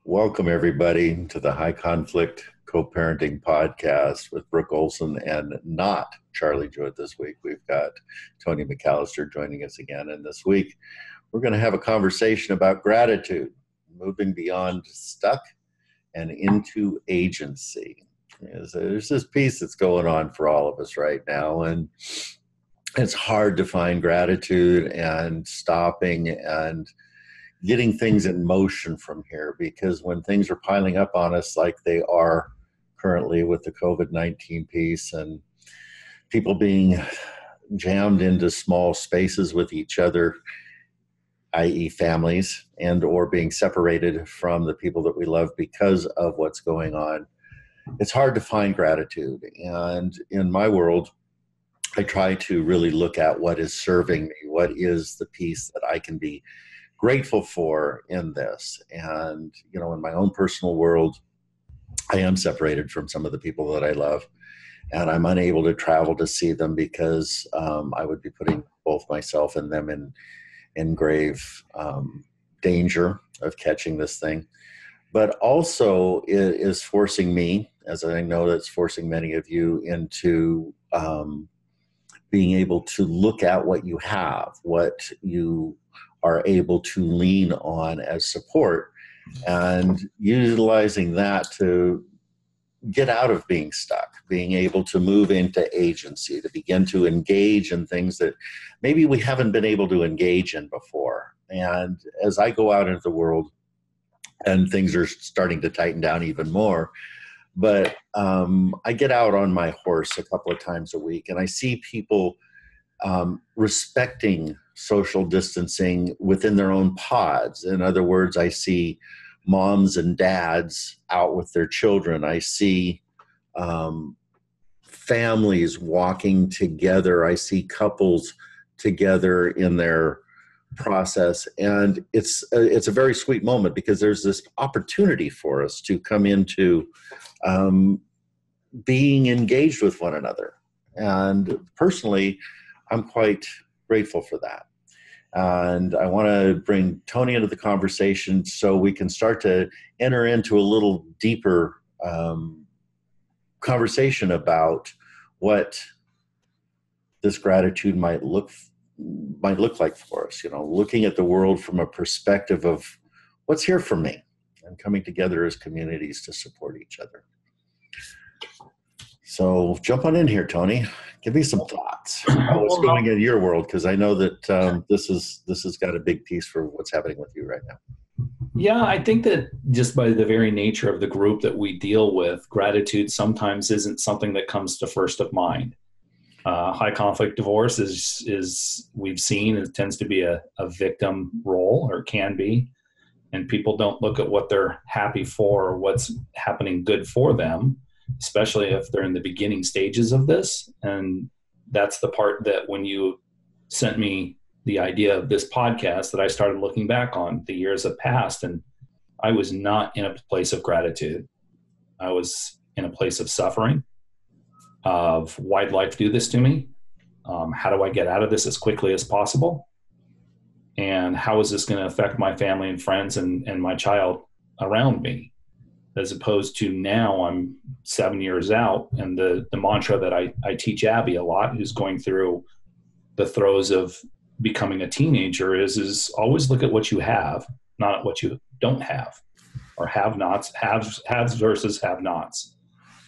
Welcome, everybody, to the High Conflict Co-Parenting Podcast with Brooke Olson and not Charlie Jewett this week. We've got Tony McAllister joining us again. And this week, we're going to have a conversation about gratitude, moving beyond stuck and into agency. There's this piece that's going on for all of us right now, and it's hard to find gratitude and stopping and getting things in motion from here, because when things are piling up on us like they are currently with the COVID-19 piece and people being jammed into small spaces with each other, i.e. families, and or being separated from the people that we love because of what's going on, it's hard to find gratitude. And in my world, I try to really look at what is serving me, what is the piece that I can be grateful for in this. And, you know, in my own personal world, I am separated from some of the people that I love, and I'm unable to travel to see them because I would be putting both myself and them in grave danger of catching this thing. But also it is forcing me, as I know that's forcing many of you, into being able to look at what you have, what you are able to lean on as support, and utilizing that to get out of being stuck, being able to move into agency, to begin to engage in things that maybe we haven't been able to engage in before. And as I go out into the world, and things are starting to tighten down even more, but I get out on my horse a couple of times a week, and I see people respecting social distancing within their own pods. In other words, I see moms and dads out with their children. I see families walking together. I see couples together in their process. And it's a very sweet moment, because there's this opportunity for us to come into being engaged with one another. And personally, I'm quite grateful for that. And I want to bring Tony into the conversation so we can start to enter into a little deeper conversation about what this gratitude might look like for us. You know, looking at the world from a perspective of what's here for me, and coming together as communities to support each other. So jump on in here, Tony. Give me some thoughts. What's going in your world? Because I know that this has got a big piece for what's happening with you right now. Yeah, I think that just by the very nature of the group that we deal with, gratitude sometimes isn't something that comes to first of mind. High conflict divorce is we've seen, it tends to be a victim role, or can be, and people don't look at what they're happy for or what's happening good for them, especially if they're in the beginning stages of this. And that's the part that when you sent me the idea of this podcast, that I started looking back on the years that passed, and I was not in a place of gratitude. I was in a place of suffering, of why'd life do this to me? How do I get out of this as quickly as possible? And how is this going to affect my family and friends and my child around me? As opposed to now, I'm 7 years out, and the mantra that I teach Abby a lot, who's going through the throes of becoming a teenager, is always look at what you have, not what you don't have, or have-nots, haves versus have-nots.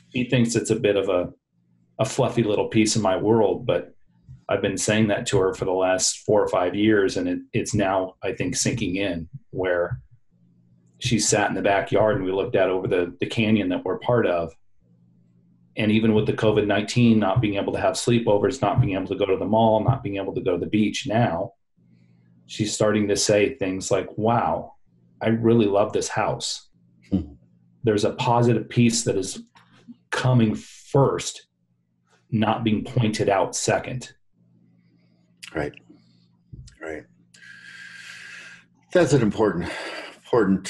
He thinks it's a bit of a fluffy little piece of my world, but I've been saying that to her for the last 4 or 5 years, and it's now, I think, sinking in, where she sat in the backyard and we looked out over the canyon that we're part of. And even with the COVID-19, not being able to have sleepovers, not being able to go to the mall, not being able to go to the beach now, she's starting to say things like, wow, I really love this house. There's a positive piece that is coming first, not being pointed out second. Right. That's an important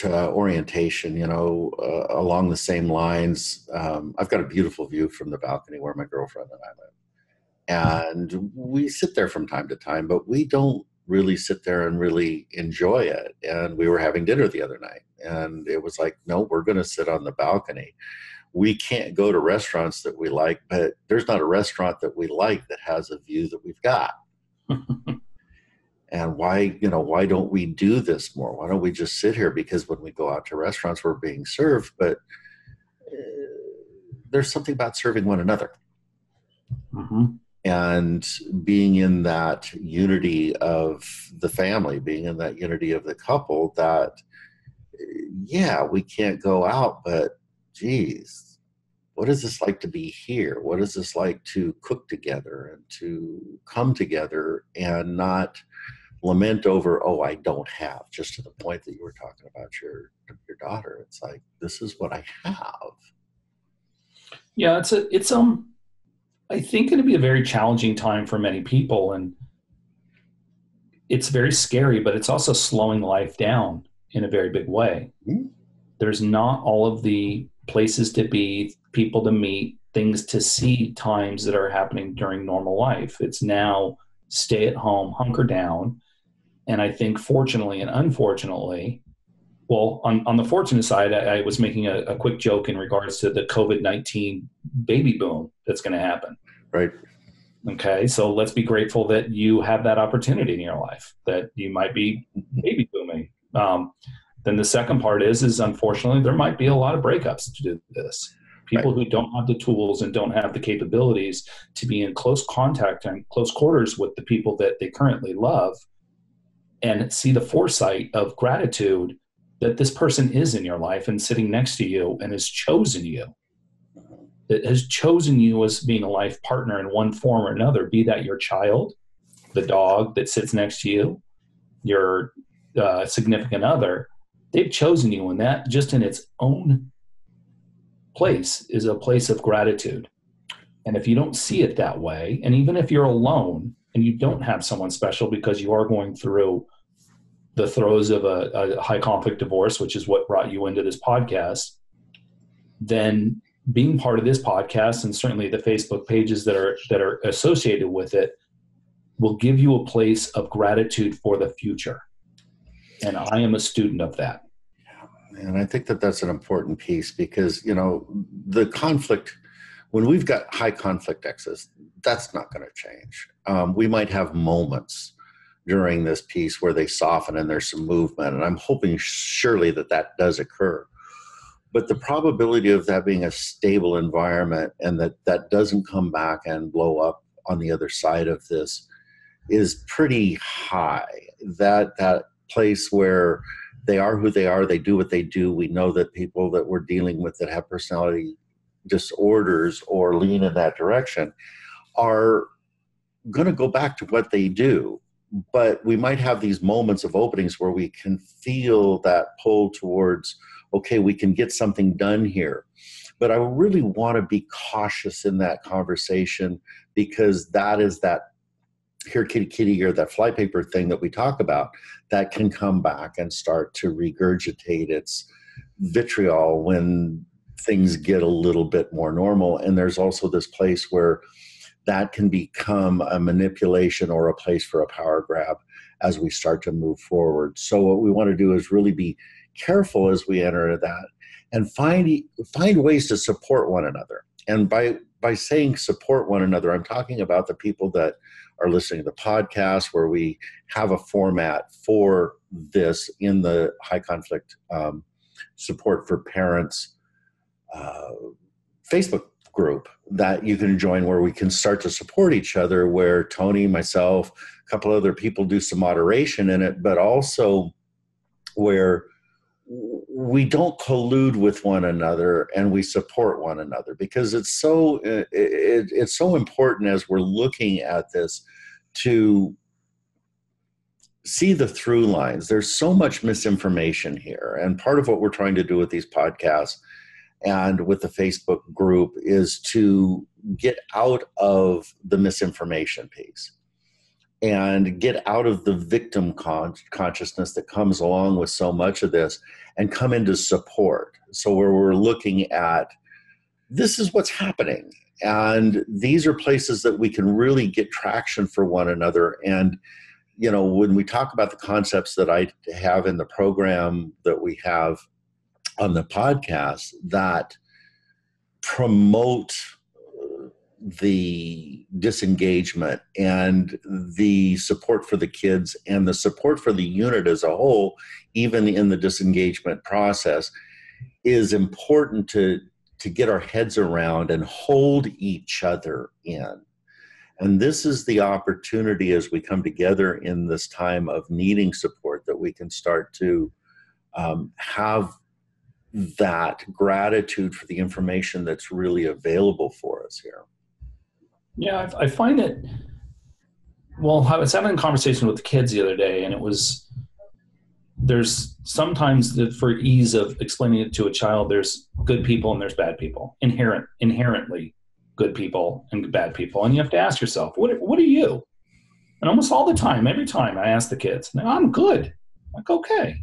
orientation, you know, along the same lines. I've got a beautiful view from the balcony where my girlfriend and I live. And we sit there from time to time, but we don't really sit there and really enjoy it. And we were having dinner the other night, And it was like, no, we're going to sit on the balcony. We can't go to restaurants that we like, but there's not a restaurant that we like that has a view that we've got. And why don't we do this more? Why don't we just sit here? Because when we go out to restaurants, we're being served, but there's something about serving one another. Mm-hmm. And being in that unity of the family, being in that unity of the couple, that, yeah, we can't go out, but geez, what is this like to be here? What is this like to cook together and to come together and not lament over, oh, I don't have, just to the point that you were talking about your daughter. It's like, this is what I have. Yeah, it's I think going to be a very challenging time for many people, and it's very scary, but it's also slowing life down in a very big way. Mm-hmm. There's not all of the places to be, people to meet, things to see, times that are happening during normal life. It's now stay at home, hunker down. And I think fortunately and unfortunately, well, on the fortunate side, I was making a quick joke in regards to the COVID-19 baby boom that's going to happen. Right. Okay. So let's be grateful that you have that opportunity in your life, that you might be baby booming. Then the second part is unfortunately, there might be a lot of breakups to do this. People who don't have the tools and don't have the capabilities to be in close contact and close quarters with the people that they currently love, and see the foresight of gratitude that this person is in your life and sitting next to you and has chosen you, that has chosen you as being a life partner in one form or another, be that your child, the dog that sits next to you, your significant other. They've chosen you, and that just in its own place is a place of gratitude. And if you don't see it that way, and even if you're alone and you don't have someone special because you are going through the throes of a high conflict divorce, which is what brought you into this podcast, then being part of this podcast and certainly the Facebook pages that are associated with it will give you a place of gratitude for the future. And I am a student of that. And I think that that's an important piece because, the conflict, when we've got high conflict exes, that's not going to change. We might have moments during this piece where they soften and there's some movement. And I'm hoping surely that does occur. But the probability of that being a stable environment and that doesn't come back and blow up on the other side of this is pretty high. That place where they are who they are, they do what they do. We know that people that we're dealing with that have personality disorders or lean in that direction are going to go back to what they do. But we might have these moments of openings where we can feel that pull towards, okay, we can get something done here. But I really want to be cautious in that conversation because that is that here kitty kitty or that flypaper thing that we talk about that can come back and start to regurgitate its vitriol when things get a little bit more normal. And there's also this place where that can become a manipulation or a place for a power grab as we start to move forward. So what we want to do is really be careful as we enter that and find ways to support one another. And by saying support one another, I'm talking about the people that are listening to the podcast where we have a format for this in the high conflict support for parents Facebook group that you can join where we can start to support each other, where Tony, myself, a couple other people do some moderation in it, but also where we don't collude with one another and we support one another, because it's so important as we're looking at this to see the through lines. There's so much misinformation here, and part of what we're trying to do with these podcasts and with the Facebook group is to get out of the misinformation piece and get out of the victim consciousness that comes along with so much of this and come into support. So where we're looking at, this is what's happening. And these are places that we can really get traction for one another and when we talk about the concepts that I have in the program that we have on the podcast that promote the disengagement and the support for the kids and the support for the unit as a whole, even in the disengagement process, is important to get our heads around and hold each other in. And this is the opportunity as we come together in this time of needing support that we can start to have that gratitude for the information that's really available for us here. Yeah, I find it, well, I was having a conversation with the kids the other day, and there's sometimes that for ease of explaining it to a child, there's good people and there's bad people, inherently good people and bad people. And you have to ask yourself, what are you? And almost all the time, every time I ask the kids, I'm good. I'm like, okay.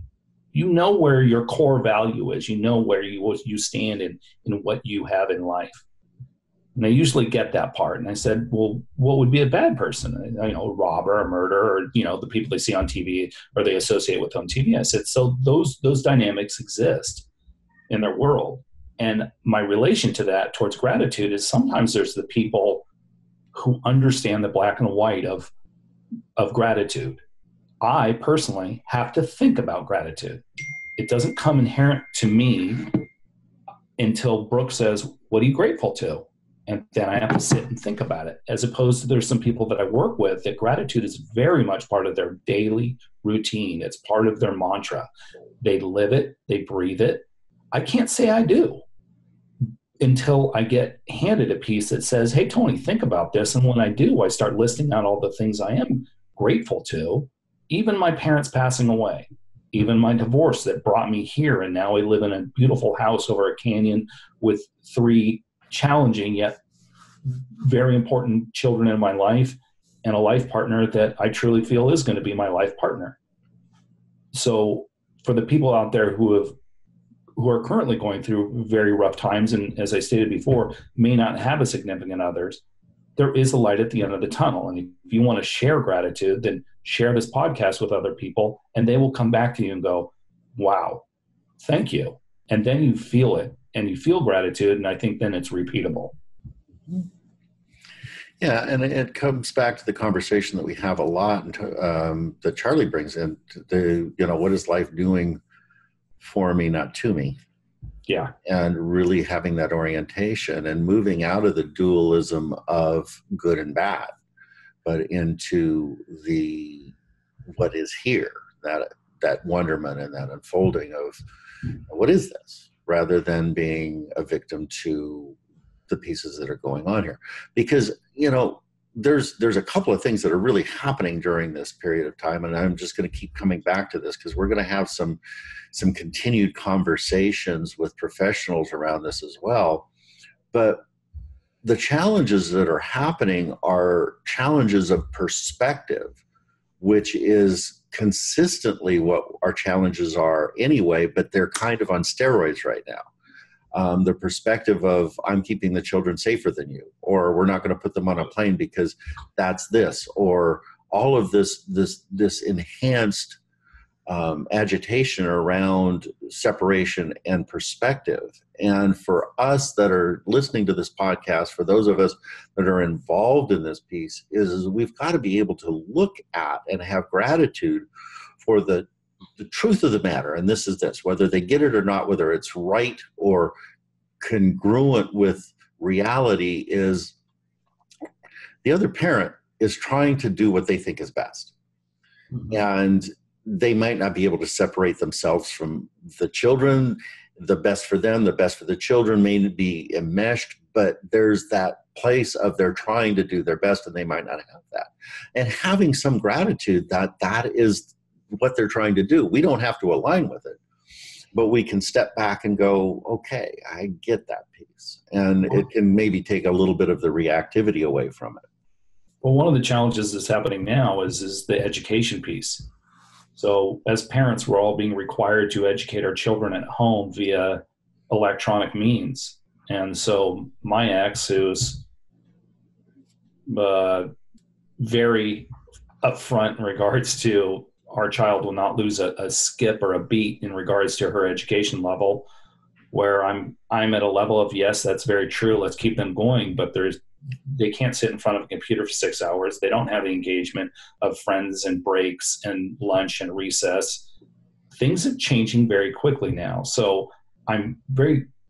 You know where your core value is. You know where you stand in what you have in life. And I usually get that part. And I said, well, what would be a bad person? A robber, a murderer, or, the people they see on TV or they associate with on TV. I said, so those dynamics exist in their world. And my relation to that towards gratitude is sometimes there's the people who understand the black and white of gratitude. I personally have to think about gratitude. It doesn't come inherent to me until Brooke says, what are you grateful to? And then I have to sit and think about it, as opposed to there's some people that I work with that gratitude is very much part of their daily routine. It's part of their mantra. They live it. They breathe it. I can't say I do until I get handed a piece that says, hey, Tony, think about this. And when I do, I start listing out all the things I am grateful to, even my parents passing away, even my divorce that brought me here. And now I live in a beautiful house over a canyon with 3 challenging yet very important children in my life and a life partner that I truly feel is going to be my life partner. So for the people out there who are currently going through very rough times, and as I stated before, may not have a significant others, there is a light at the end of the tunnel. And if you want to share gratitude, then share this podcast with other people, and they will come back to you and go, wow, thank you. And then you feel it, and you feel gratitude, and I think then it's repeatable. Yeah, and it comes back to the conversation that we have a lot, and that Charlie brings in, what is life doing for me, not to me? Yeah. And really having that orientation and moving out of the dualism of good and bad, but into what is here, that wonderment and that unfolding of what is this, rather than being a victim to the pieces that are going on here. Because, there's a couple of things that are really happening during this period of time, and I'm just going to keep coming back to this because we're going to have some continued conversations with professionals around this as well. But the challenges that are happening are challenges of perspective, which is consistently what our challenges are anyway, but they're kind of on steroids right now. The perspective of I'm keeping the children safer than you, or we're not going to put them on a plane because that's this, or all of this enhanced agitation around separation and perspective. And for us that are listening to this podcast, for those of us that are involved in this piece, is we've got to be able to look at and have gratitude for the truth of the matter. And this is this, whether they get it or not, whether it's right or congruent with reality, is the other parent is trying to do what they think is best. Mm-hmm. And they might not be able to separate themselves from the children. The best for them, the best for the children may be enmeshed, but there's that place of they're trying to do their best and they might not have that. And having some gratitude that is what they're trying to do. We don't have to align with it, but we can step back and go, okay, I get that piece. And it can maybe take a little bit of the reactivity away from it. Well, one of the challenges that's happening now is the education piece. So as parents, we're all being required to educate our children at home via electronic means. And so my ex, who's very upfront in regards to our child will not lose a skip or a beat in regards to her education level, where I'm at a level of, yes, that's very true, let's keep them going, but they can't sit in front of a computer for 6 hours. They don't have the engagement of friends and breaks and lunch and recess. Things are changing very quickly now. So I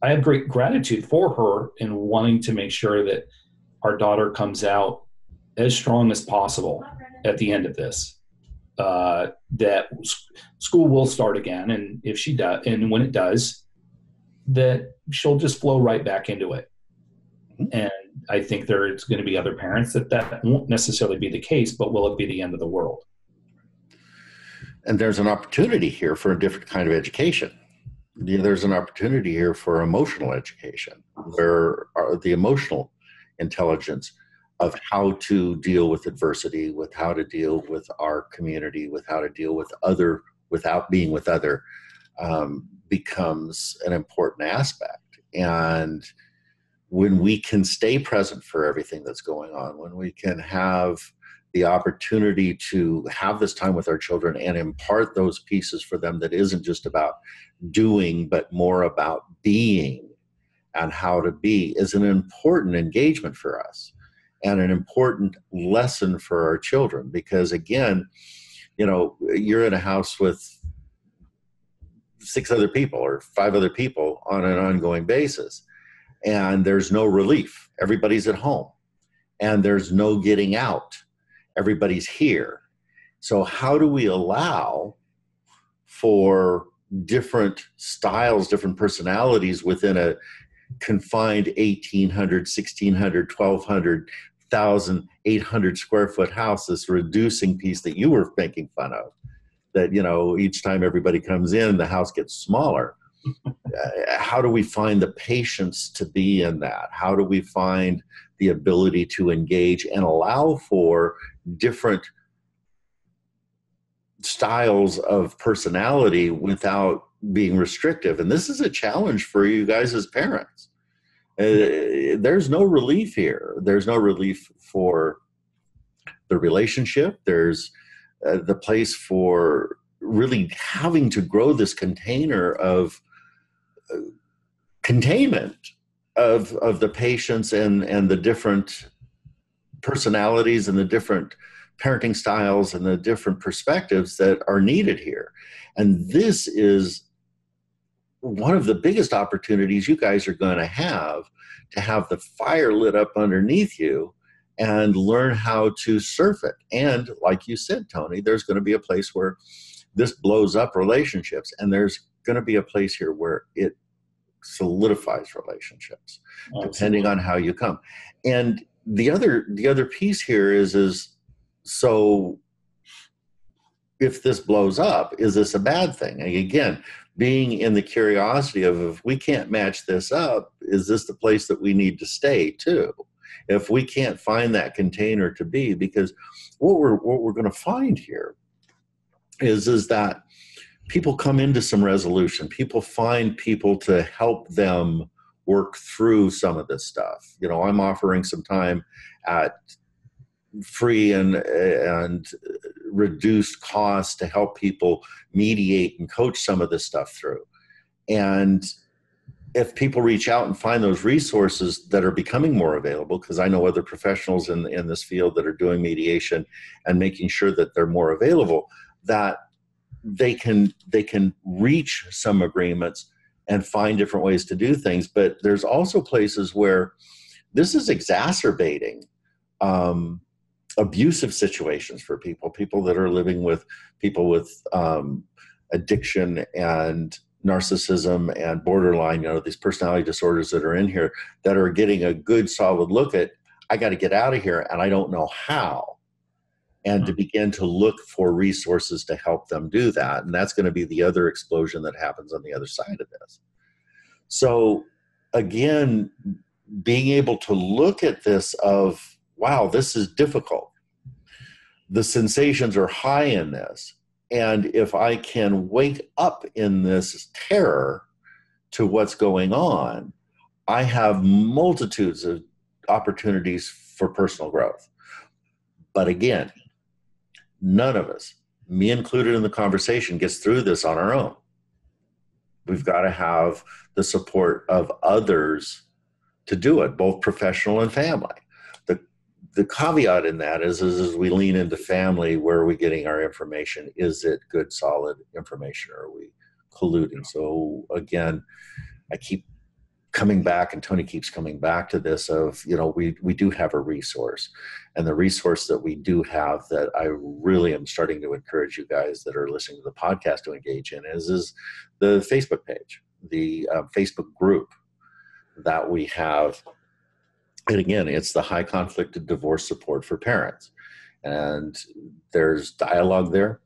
have great gratitude for her in wanting to make sure that our daughter comes out as strong as possible at the end of this. That school will start again, and if she does, and when it does, that she'll just flow right back into it. And I think there's going to be other parents that won't necessarily be the case, but will it be the end of the world? And there's an opportunity here for a different kind of education. There's an opportunity here for emotional education, where the emotional intelligence of how to deal with adversity, with how to deal with our community, with how to deal with other without being with other, becomes an important aspect. And when we can stay present for everything that's going on, when we can have the opportunity to have this time with our children and impart those pieces for them that isn't just about doing, but more about being and how to be, is an important engagement for us and an important lesson for our children. Because again, you're in a house with 6 other people or 5 other people on an ongoing basis, and there's no relief. Everybody's at home and there's no getting out. Everybody's here. So how do we allow for different styles, different personalities within a confined 1,800, 1,600, 1,200, 1,800 square foot house, this reducing piece that you were making fun of, that, each time everybody comes in, the house gets smaller. How do we find the patience to be in that? How do we find the ability to engage and allow for different styles of personality without being restrictive? And this is a challenge for you guys as parents. There's no relief here. There's no relief for the relationship. There's the place for really having to grow this container of containment of the patients and the different personalities and the different parenting styles and the different perspectives that are needed here. And this is one of the biggest opportunities you guys are going to have the fire lit up underneath you and learn how to surf it. And like you said, Tony, there's going to be a place where this blows up relationships, and there's going to be a place here where it solidifies relationships. Absolutely. Depending on how you come. And the other piece here is so if this blows up, is this a bad thing? And again, being in the curiosity of, if we can't match this up, is this the place that we need to stay too? If we can't find that container to be, because what we're going to find here is that people come into some resolution. People find people to help them work through some of this stuff. I'm offering some time at free and reduced cost to help people mediate and coach some of this stuff through. And if people reach out and find those resources that are becoming more available, because I know other professionals in this field that are doing mediation and making sure that they're more available, that they can reach some agreements and find different ways to do things. But there's also places where this is exacerbating abusive situations for people that are living with people with addiction and narcissism and borderline, these personality disorders that are in here, that are getting a good solid look at, I got to get out of here and I don't know how. And to begin to look for resources to help them do that. And that's going to be the other explosion that happens on the other side of this. So again, being able to look at this of, wow, this is difficult. The sensations are high in this. And if I can wake up in this terror to what's going on, I have multitudes of opportunities for personal growth. But again, None of us, me included in the conversation, gets through this on our own. We've got to have the support of others to do it, both professional and family. The caveat in that is as we lean into family, where are we getting our information? Is it good, solid information, or are we colluding? So again, I keep coming back, and Tony keeps coming back to this of, we do have a resource. And the resource that we do have that I really am starting to encourage you guys that are listening to the podcast to engage in is the Facebook page, the Facebook group that we have. And again, it's the High Conflict Divorce Support for Parents. And there's dialogue there.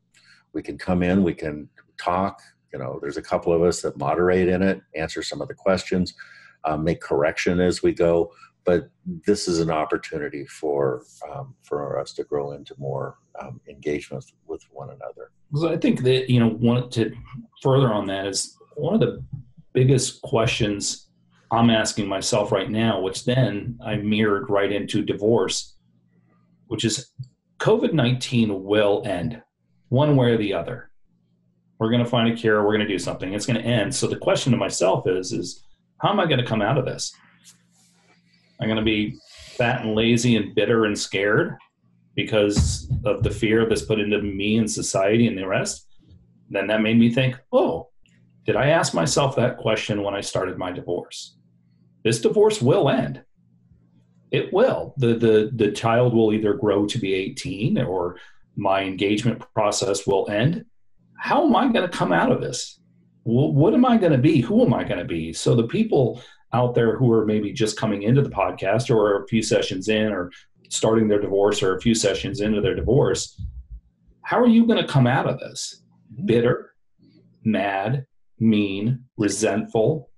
We can come in, we can talk. There's a couple of us that moderate in it, answer some of the questions, make correction as we go. But this is an opportunity for us to grow into more engagement with one another. So I think that, wanted to further on that is one of the biggest questions I'm asking myself right now, which then I mirrored right into divorce, which is COVID-19 will end one way or the other. We're going to find a cure. We're going to do something. It's going to end. So the question to myself is how am I going to come out of this? I'm going to be fat and lazy and bitter and scared because of the fear that's put into me and society and the rest. Then that made me think, did I ask myself that question when I started my divorce? This divorce will end. It will. The child will either grow to be 18 or my engagement process will end. How am I going to come out of this? What am I going to be? Who am I going to be? So the people out there who are maybe just coming into the podcast or a few sessions in or starting their divorce or a few sessions into their divorce, how are you going to come out of this? Bitter, mad, mean, resentful,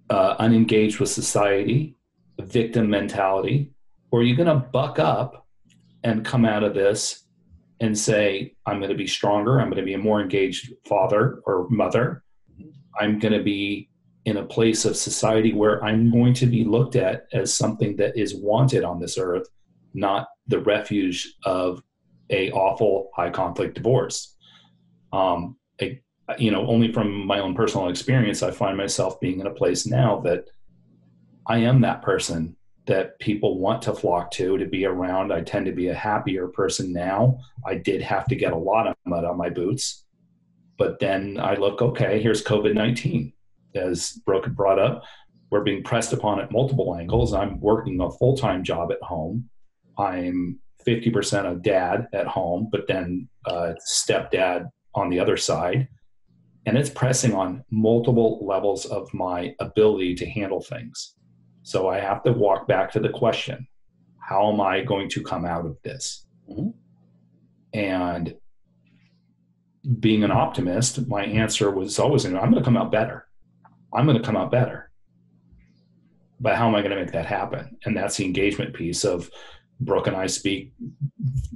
unengaged with society, victim mentality? Or are you going to buck up and come out of this and say, I'm going to be stronger, I'm going to be a more engaged father or mother, I'm going to be in a place of society where I'm going to be looked at as something that is wanted on this earth, not the refuge of a awful high conflict divorce. Only from my own personal experience, I find myself being in a place now that I am that person that people want to flock to be around. I tend to be a happier person now. I did have to get a lot of mud on my boots, but then I look, okay, here's COVID-19. As Brooke brought up, we're being pressed upon at multiple angles. I'm working a full-time job at home. I'm 50% a dad at home, but then stepdad on the other side. And it's pressing on multiple levels of my ability to handle things. So I have to walk back to the question, how am I going to come out of this? Mm-hmm. And being an optimist, my answer was always, I'm going to come out better. I'm going to come out better. But how am I going to make that happen? And that's the engagement piece of Brooke and I speak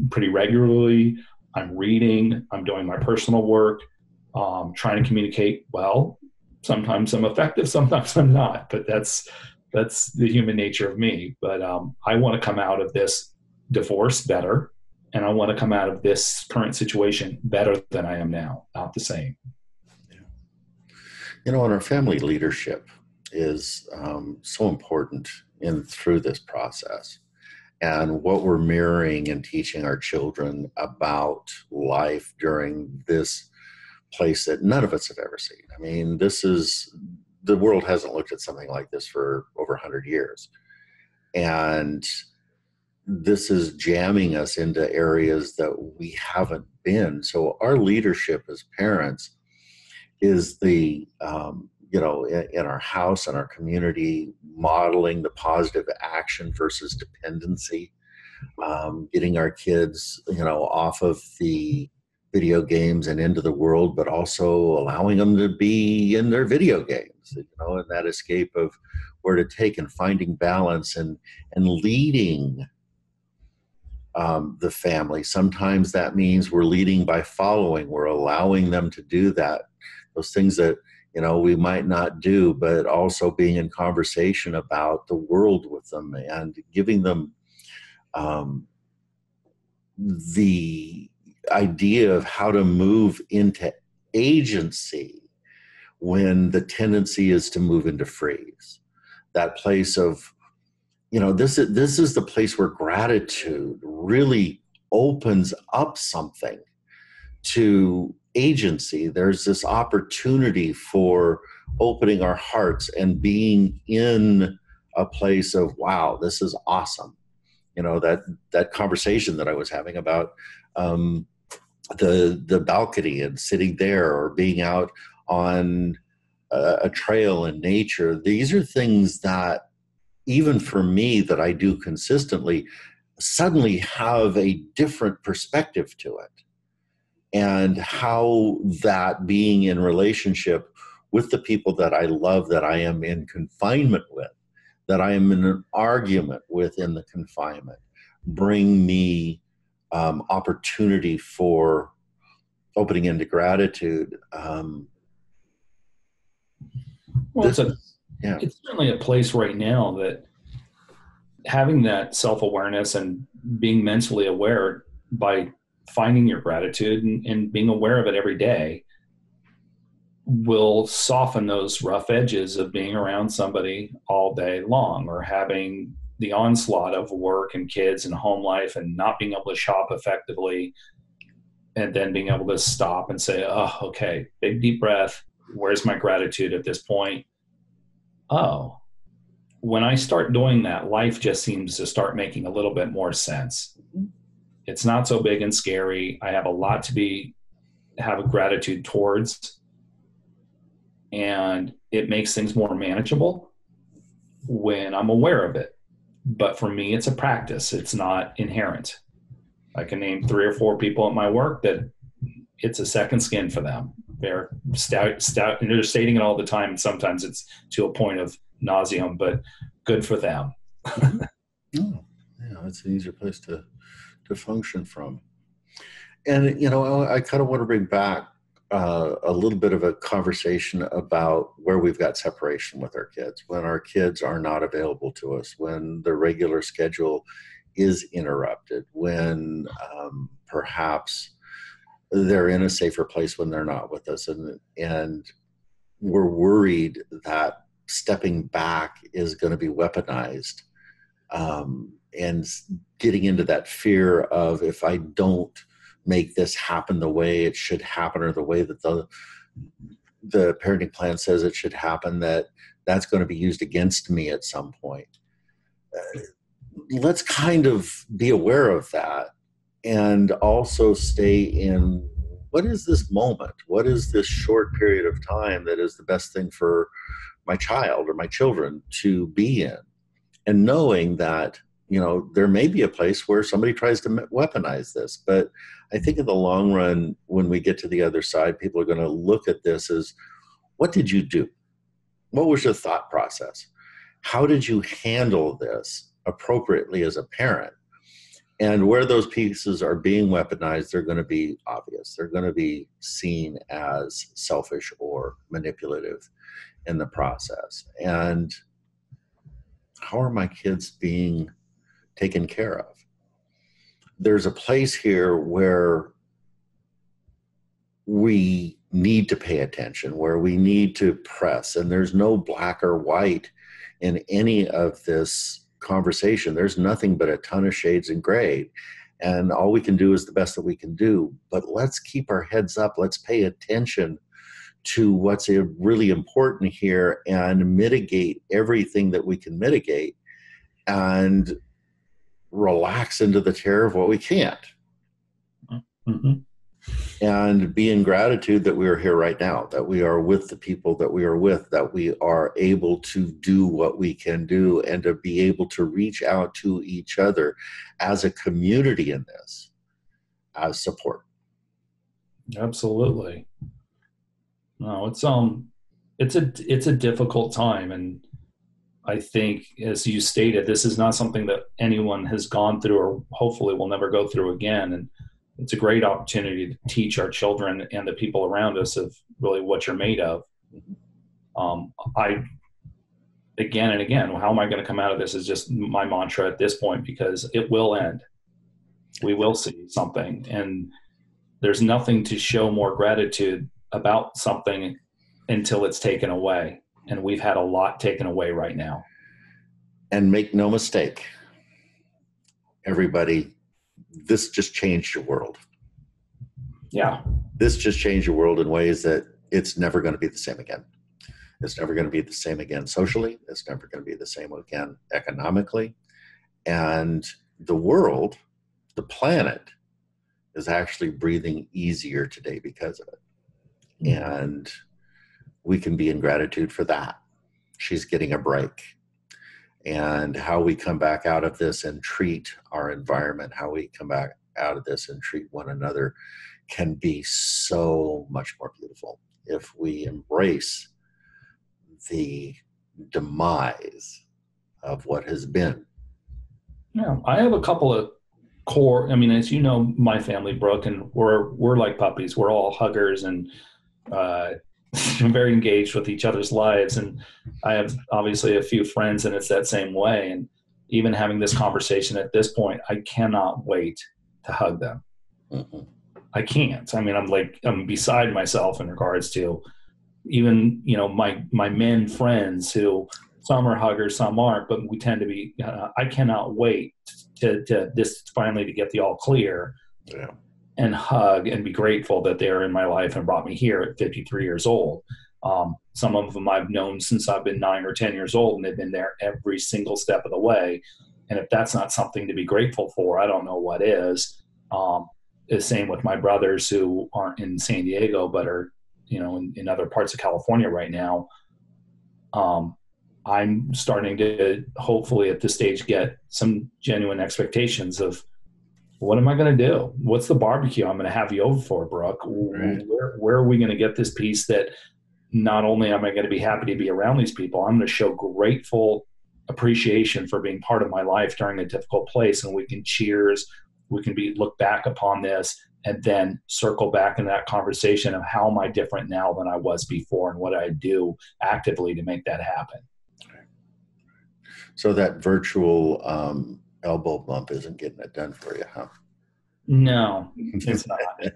pretty regularly. I'm reading, I'm doing my personal work, trying to communicate well. Sometimes I'm effective, sometimes I'm not, but that's the human nature of me. But I want to come out of this divorce better, and I want to come out of this current situation better than I am now, not the same. And our family leadership is so important through this process. And what we're mirroring and teaching our children about life during this place that none of us have ever seen. I mean, the world hasn't looked at something like this for over 100 years. And this is jamming us into areas that we haven't been. So our leadership as parents is in our house and our community, modeling the positive action versus dependency, getting our kids, off of the video games and into the world, but also allowing them to be in their video games, and that escape of where to take and finding balance and leading the family. Sometimes that means we're leading by following. We're allowing them to do that, those things that we might not do, but also being in conversation about the world with them and giving them the idea of how to move into agency when the tendency is to move into freeze. That place of, this is the place where gratitude really opens up something to agency. There's this opportunity for opening our hearts and being in a place of, wow, this is awesome. That conversation that I was having about the balcony and sitting there, or being out on a trail in nature. These are things that, even for me, that I do consistently, suddenly have a different perspective to it. And how that being in relationship with the people that I love, that I am in confinement with, that I am in an argument with in the confinement, bring me opportunity for opening into gratitude. It's certainly a place right now that having that self-awareness and being mentally aware by finding your gratitude and being aware of it every day will soften those rough edges of being around somebody all day long, or having the onslaught of work and kids and home life and not being able to shop effectively, and then being able to stop and say, oh, okay, big deep breath. Where's my gratitude at this point? Oh, when I start doing that, life just seems to start making a little bit more sense. It's not so big and scary. I have a lot to have a gratitude towards, and it makes things more manageable when I'm aware of it. But for me, it's a practice. It's not inherent. I can name 3 or 4 people at my work that it's a second skin for them. They're stout, and they're stating it all the time. And sometimes it's to a point of nauseum, but good for them. Oh, yeah, it's an easier place to function from. And, I kind of want to bring back a little bit of a conversation about where we've got separation with our kids, when our kids are not available to us, when the regular schedule is interrupted, when perhaps they're in a safer place when they're not with us. And we're worried that stepping back is going to be weaponized, and getting into that fear of, if I don't make this happen the way it should happen, or the way that the parenting plan says it should happen, that's going to be used against me at some point. Let's kind of be aware of that, and also stay in, what is this moment? What is this short period of time that is the best thing for my child or my children to be in? And knowing that, there may be a place where somebody tries to weaponize this, but I think in the long run, when we get to the other side, people are going to look at this as, what did you do? What was your thought process? How did you handle this appropriately as a parent? And where those pieces are being weaponized, they're going to be obvious. They're going to be seen as selfish or manipulative in the process. And how are my kids being taken care of? There's a place here where we need to pay attention, where we need to press, and there's no black or white in any of this conversation. There's nothing but a ton of shades and gray, and all we can do is the best that we can do. But let's keep our heads up. Let's pay attention to what's really important here, and mitigate everything that we can mitigate, and relax into the terror of what we can't. Mm-hmm. And be in gratitude that we are here right now, that we are with the people that we are with, that we are able to do what we can do, and to be able to reach out to each other as a community in this, as support. Absolutely. No, it's a difficult time, and I think, as you stated, this is not something that anyone has gone through, or hopefully will never go through again. And it's a great opportunity to teach our children and the people around us of really what you're made of. Again and again, how am I going to come out of this is just my mantra at this point, because it will end. We will see something. And there's nothing to show more gratitude about something until it's taken away. And we've had a lot taken away right now. And make no mistake, everybody, this just changed your world. Yeah. This just changed your world in ways that it's never going to be the same again. It's never going to be the same again socially. It's never going to be the same again economically. And the world, the planet, is actually breathing easier today because of it. And we can be in gratitude for that. She's getting a break. And how we come back out of this and treat our environment, how we come back out of this and treat one another can be so much more beautiful if we embrace the demise of what has been. Yeah, I have a couple of core, I mean, as you know, my family, Brooke, and we're like puppies. We're all huggers and very engaged with each other's lives. And I have obviously a few friends, and it's that same way. And even having this conversation at this point, I cannot wait to hug them. Mm-hmm. I can't. I mean, I'm beside myself in regards to even, my men friends who some are huggers, some aren't, but we tend to be, I cannot wait to this finally to get the all clear. Yeah. And hug and be grateful that they're in my life and brought me here at 53 years old. Some of them I've known since I've been 9 or 10 years old, and they've been there every single step of the way. And if that's not something to be grateful for, I don't know what is. The same with my brothers who aren't in San Diego, but are, in other parts of California right now. I'm starting to hopefully at this stage get some genuine expectations of, what am I going to do? What's the barbecue I'm going to have you over for, Brooke? Right. Where are we going to get this piece that not only am I going to be happy to be around these people, I'm going to show grateful appreciation for being part of my life during a difficult place, and we can cheers, we can look back upon this and then circle back in that conversation of how am I different now than I was before and what I do actively to make that happen. So that virtual elbow bump isn't getting it done for you, huh? No, it's not. I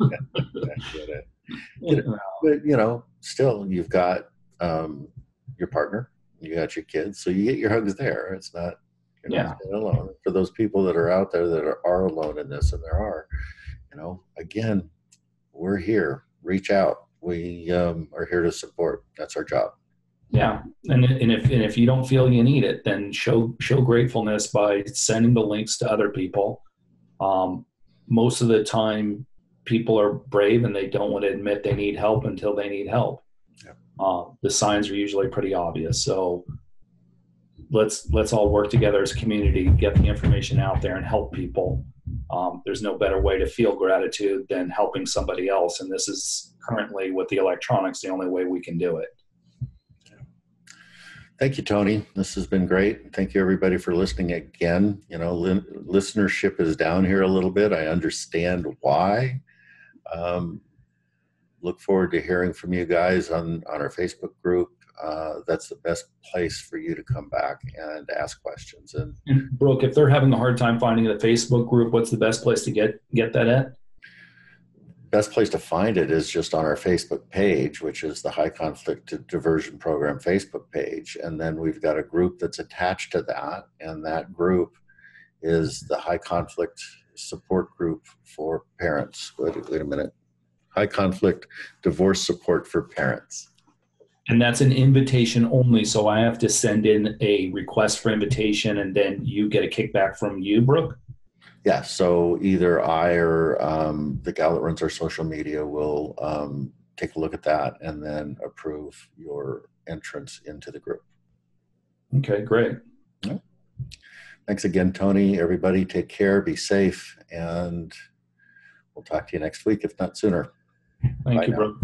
get it. But, still you've got your partner, you got your kids, so you get your hugs there. It's not, you're not alone. For those people that are out there that are alone in this, and there are, again, we're here. Reach out. We are here to support. That's our job. Yeah, and if you don't feel you need it, then show gratefulness by sending the links to other people. Most of the time, people are brave and they don't want to admit they need help until they need help. Yeah. The signs are usually pretty obvious. So let's all work together as a community, get the information out there, and help people. There's no better way to feel gratitude than helping somebody else, and this is currently with the electronics the only way we can do it. Thank you, Tony. This has been great. Thank you, everybody, for listening again. Listenership is down here a little bit. I understand why. Look forward to hearing from you guys on our Facebook group. That's the best place for you to come back and ask questions. And Brooke, if they're having a hard time finding the Facebook group, what's the best place to get that at? Best place to find it is just on our Facebook page, which is the High Conflict Diversion Program Facebook page. And then we've got a group that's attached to that. And that group is the High Conflict Support Group for Parents. Wait a minute. High Conflict Divorce Support for Parents. And that's an invitation only. So I have to send in a request for invitation and then you get a kickback from you, Brooke? Yeah, so either I or the gal that runs our social media will take a look at that and then approve your entrance into the group. Okay, great. Yeah. Thanks again, Tony. Everybody take care, be safe, and we'll talk to you next week, if not sooner. Thank you, Brooke.